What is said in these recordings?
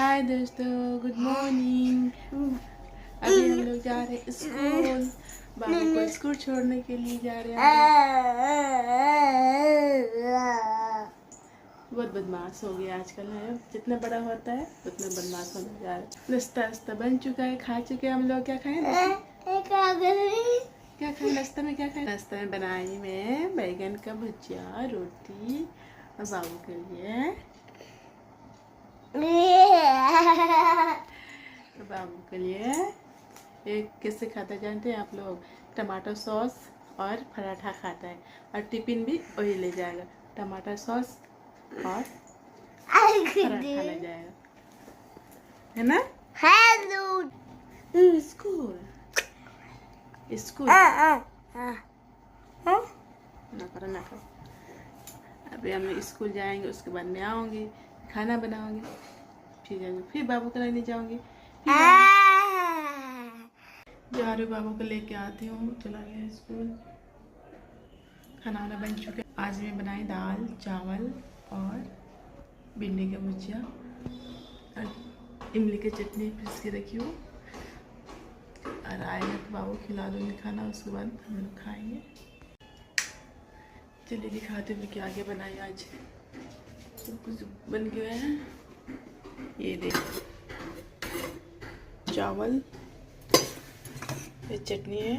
हाय दोस्तों, good morning. अभी हम लोग जा रहे हैं स्कूल। बाबू को स्कूल छोड़ने के लिए जा रहे हैं। बहुत बदमाश हो गया आजकल है। जितना बड़ा होता है उतना बदमाश होने जा रहा है। नाश्ता वास्ता बन चुका है, खा चुके हैं हम लोग। क्या खाए? क्या खाए नाश्ता में? क्या खाए नाश्ता में? बनाई मैं बैगन का भुजिया, रोटी और बाबू के लिए तो बाबू के लिए एक किससे खाता है जानते हैं आप लोग? टमाटर सॉस और पराठा खाता है। और टिफिन भी वही ले जाएगा, टमाटर सॉस और पराठा ले जाएगा, है ना? हेलो स्कूल स्कूल ना करो। अभी हम स्कूल जाएंगे, उसके बाद मैं आऊँगी, खाना बनाऊँगी, फिर जाएंगे, फिर बाबू को लेने जाऊँगी, जा रही बाबू को लेके आती हूँ। चला गया स्कूल। खाना वाना बन चुका है। आज मैं बनाई दाल चावल और भिंडी का भुजिया और इमली की चटनी पीस के रखी हूँ। और आएगा तो बाबू खिला दूँगी खाना, उसके बाद हम लोग खाएंगे। चलिए दिखाते हुए क्या आगे बनाई आज। सब कुछ बन गया है। ये देखो चावल, ये चटनी है,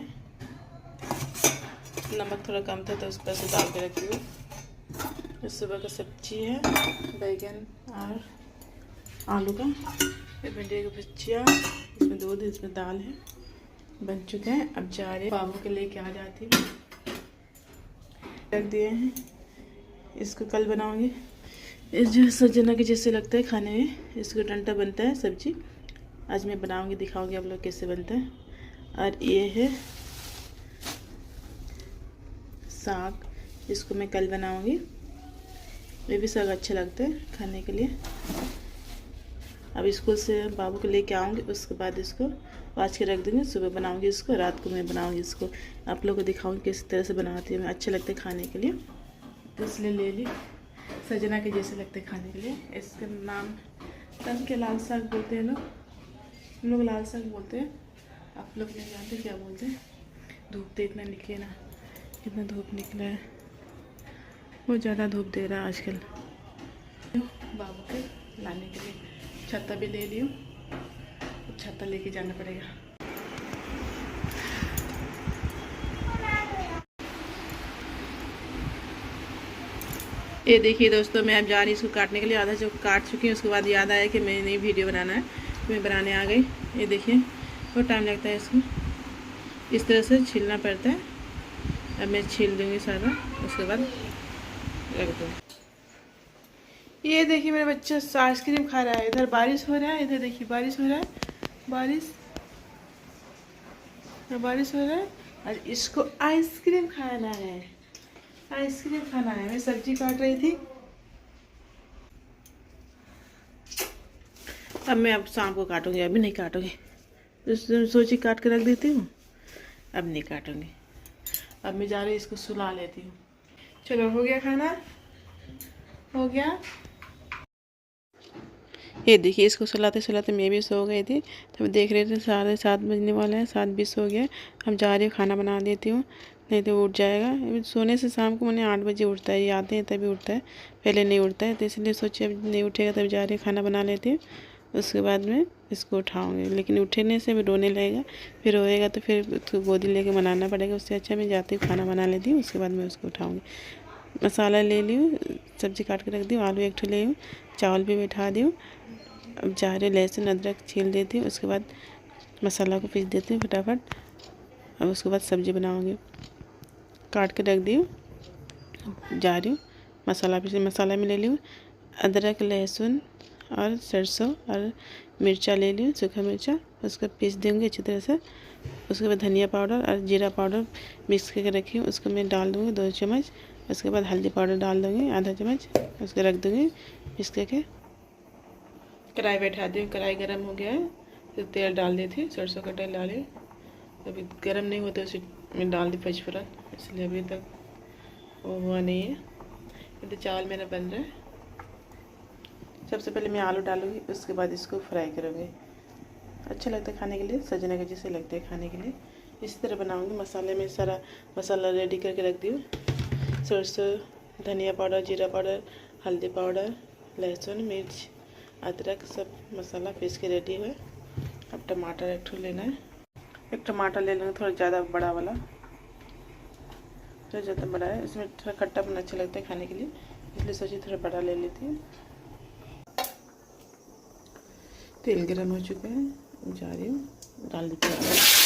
नमक थोड़ा कम था तो उस पर से डाल के रखी हूँ। सुबह का सब्जी है, बैगन और आलू का, फिर भिंडी का भुजिया, इसमें दूध, इसमें दाल है, बन चुके हैं। अब जा रहे बाबू के लेके आ जाती हूँ। रख दिए हैं, इसको कल बनाऊंगी। इस जो सजना के जैसे लगता है खाने में, इसको डंटा बनता है सब्जी। आज मैं बनाऊंगी, दिखाऊंगी आप लोग कैसे बनता है। और ये है साग, इसको मैं कल बनाऊंगी। ये भी साग अच्छा लगता है खाने के लिए। अब स्कूल से बाबू को लेके आऊँगी, उसके बाद इसको वाच के रख दूँगी। सुबह बनाऊंगी इसको, रात को मैं बनाऊंगी इसको, आप लोग को दिखाऊंगी किस तरह से बनाती हूँ मैं। अच्छा लगता है खाने के लिए, तो इसलिए ले ली। सजना के जैसे लगते हैं खाने के लिए। इसका नाम तन के लाल साग बोलते हैं लोग, हम लोग लाल साग बोलते हैं। आप लोग नहीं जानते क्या बोलते हैं। धूप तो इतना निकले ना, कितना धूप निकला है, बहुत ज़्यादा धूप दे रहा है आजकल। बाबू के लाने के लिए छत्ता भी ले लियो, छत्ता लेके जाना पड़ेगा। ये देखिए दोस्तों, मैं अब जा रही इसको काटने के लिए। आधा जो काट चुकी हूँ, उसके बाद याद आया कि मैं नई वीडियो बनाना है, तो मैं बनाने आ गई। ये देखिए बहुत टाइम लगता है इसको, इस तरह से छीलना पड़ता है। अब मैं छील दूँगी सारा, उसके बाद रख दूँगी। ये देखिए मेरा बच्चा आइसक्रीम खा रहा है। इधर बारिश हो रहा है, इधर देखिए बारिश हो रहा है, बारिश हो रहा है। और इसको आइसक्रीम खाना है, आइसक्रीम खाना है। मैं सब्जी काट रही थी। अब मैं अब शाम को काटूंगी, अभी नहीं काटूंगी। तो सोची काट के रख देती हूँ, अब नहीं काटूंगी। अब मैं जा रही इसको सुला लेती हूँ। चलो हो गया खाना, हो गया। ये देखिए इसको सुलाते सुलाते मैं भी सो गई थी। तब देख रहे थे 7:30 बजने वाला है, 7:20 हो गया। हम जा रहे हैं, खाना बना देती हूँ, नहीं तो उठ जाएगा। सोने से शाम को मैंने 8 बजे उठता है, ये आते हैं तभी उठता है, पहले नहीं उठता है। तो इसलिए सोचे अब नहीं उठेगा तब जा रही है, खाना बना लेती हूँ, उसके बाद में इसको उठाऊँगी। लेकिन उठने से भी रोने लगेगा, फिर रोएगा तो फिर उसको गोदी लेके मनाना पड़ेगा। उससे अच्छा मैं जाती हूँ, खाना बना लेती हूँ, उसके बाद मैं उसको उठाऊँगी। मसाला ले ली हूँ, सब्ज़ी काट के रख दी हूँ, आलू एक ठो ले हूँ, चावल भी बैठा दी हूँ। अब जा रहे लहसुन अदरक छील देती हूँ, उसके बाद मसाला को पीस देती हूँ फटाफट। अब उसके बाद सब्ज़ी बनाऊँगी, काट के रख दी हूँ। जा रही हूँ मसाला पीस। मसाला में ले ली हूँ अदरक लहसुन और सरसों और मिर्चा ले ली हूँ, सूखा मिर्चा, उसको पीस देंगे अच्छी तरह से। उसके बाद धनिया पाउडर और जीरा पाउडर मिक्स करके रखी हूँ, उसको मैं डाल दूँगी 2 चम्मच। उसके बाद हल्दी पाउडर डाल दूँगी आधा चम्मच, उसको रख दूँगी मिक्स करके। कढ़ाई बैठा दी, कढ़ाई गर्म हो गया है, फिर तेल डाल दी थी, सरसों का तेल डाली। अभी गर्म नहीं होता उसे मैं डाल दी पचफोरन, इसलिए अभी तक वो हुआ नहीं है। ये तो चावल मेरा बन रहा है, सबसे पहले मैं आलू डालूँगी, उसके बाद इसको फ्राई करूँगी। अच्छा लगता है खाने के लिए, सजना के जैसे लगते हैं खाने के लिए। इसी तरह बनाऊँगी। मसाले में सारा मसाला रेडी करके रख दी हूँ। सरसों, धनिया पाउडर, जीरा पाउडर, हल्दी पाउडर, लहसुन, मिर्च, अदरक सब मसाला पीस के रेडी है। अब टमाटर एक ठो लेना है। एक टमाटर ले लेंगे, थोड़ा ज़्यादा बड़ा वाला, थोड़ा ज़्यादा बड़ा है। इसमें थोड़ा खट्टापन अच्छा लगता है खाने के लिए, इसलिए सोची थोड़ा बड़ा ले लेती हूँ। तेल गर्म हो चुका है, जा रही हूँ, डाल देती हूँ।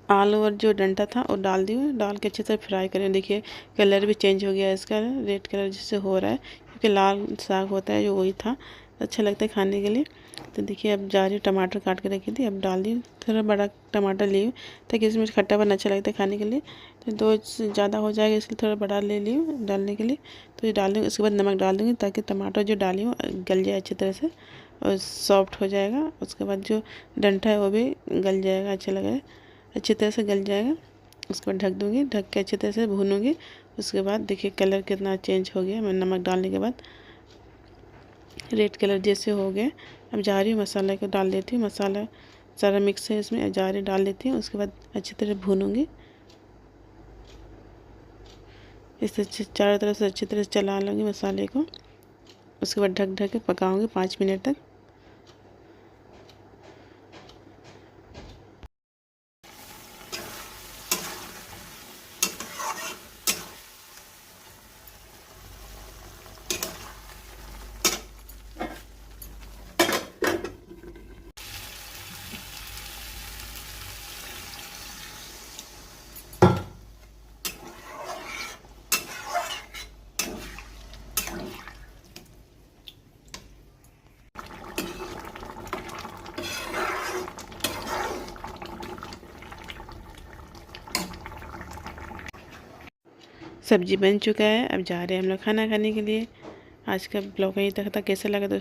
आलू और जो डंटा था वो डाल दी हूँ, डाल के अच्छे से फ्राई करें। देखिए कलर भी चेंज हो गया है इसका, रेड कलर जैसे हो रहा है, क्योंकि लाल साग होता है जो वही था, अच्छा लगता है खाने के लिए। तो देखिए अब जा रही हूँ, टमाटर काट के रखी थी, अब डाल दी। थोड़ा बड़ा टमाटर ली हूँ ताकि इसमें खट्टापन अच्छा लगता है खाने के लिए। तो 2 से ज़्यादा हो जाएगा, इसलिए थोड़ा बड़ा ले ली हूँ डालने के लिए। तो ये डाल दूँगी, उसके बाद नमक डाल दूँगी ताकि टमाटर जो डाली हूँ गल जाए अच्छी तरह से और सॉफ्ट हो जाएगा। उसके बाद जो डंठा है वो भी गल जाएगा, अच्छा लगेगा, अच्छी तरह से गल जाएगा। उसके बाद ढक दूँगी, ढक के अच्छी तरह से भूनूँगी। उसके बाद देखिए कलर कितना चेंज हो गया, मैं नमक डालने के बाद रेड कलर जैसे हो गया। अब जा रही हूँ मसाला को डाल देती हूँ, मसाला सारा मिक्स है इसमें, जा रही डाल देती हूँ। उसके बाद अच्छी तरह भूनूँगी, इस चारों तरफ से अच्छी तरह से चला लूँगी मसाले को। उसके बाद ढक ढक के पकाऊँगी 5 मिनट तक। सब्जी बन चुका है, अब जा रहे हैं हम लोग खाना खाने के लिए। आज का ब्लॉग यहीं तक था। कैसा लगा दोस्तों?